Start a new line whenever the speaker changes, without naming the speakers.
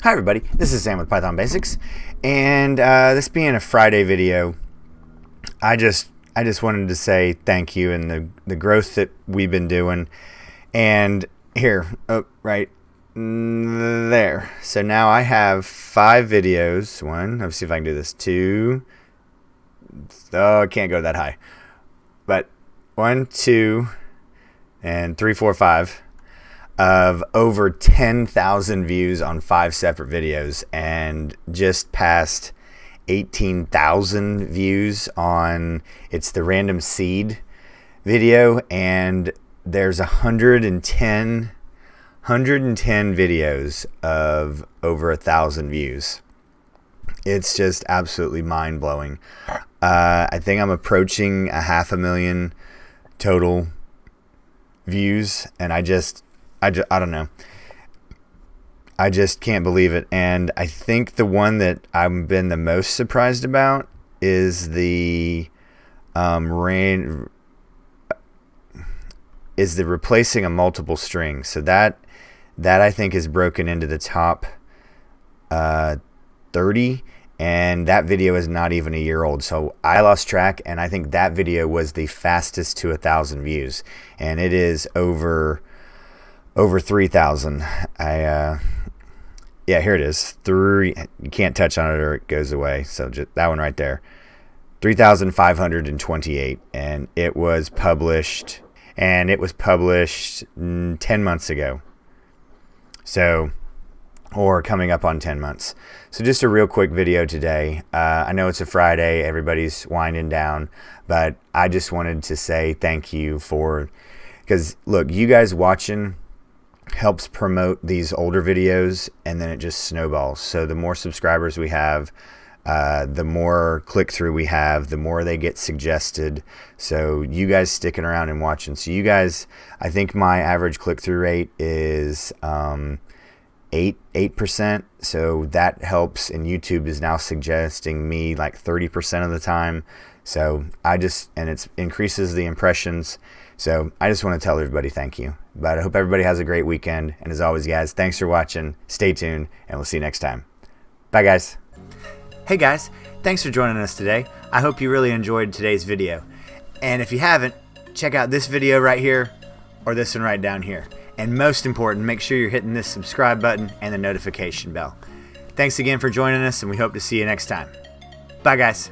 Hi everybody, this is Sam with Python Basics, and this being a Friday video, I just wanted to say thank you and the growth that we've been doing. And here, right there. So now I have 5 videos. Let's see if I can do this. 2. Oh, I can't go that high. But 1, 2, and 3, 4, 5. Of over 10,000 views on 5 separate videos, and just past 18,000 views on it's the random seed video, and there's 110 videos of over 1,000 views. It's just absolutely mind-blowing. I think I'm approaching 500,000 total views, and I don't know. I just can't believe it. And I think the one that I've been the most surprised about is the replacing a multiple string. So that I think is broken into the top 30, and that video is not even a year old. So I lost track, and I think that video was the fastest to 1,000 views, and it is over 3,000. Yeah, here it is. You can't touch on it or it goes away. So just that one right there. 3,528, and it was published 10 months ago. So, or coming up on 10 months. So just a real quick video today. I know it's a Friday, everybody's winding down, but I just wanted to say thank you because look, you guys watching helps promote these older videos, and then it just snowballs. So the more subscribers we have, the more click-through we have, the more they get suggested. So you guys sticking around and watching. So you guys, I think my average click-through rate is 8%. So that helps, and YouTube is now suggesting me like 30% of the time. So and it increases the impressions. So I just want to tell everybody thank you. But I hope everybody has a great weekend. And as always, guys, thanks for watching. Stay tuned, and we'll see you next time. Bye, guys. Hey, guys. Thanks for joining us today. I hope you really enjoyed today's video. And if you haven't, check out this video right here or this one right down here. And most important, make sure you're hitting this subscribe button and the notification bell. Thanks again for joining us, and we hope to see you next time. Bye, guys.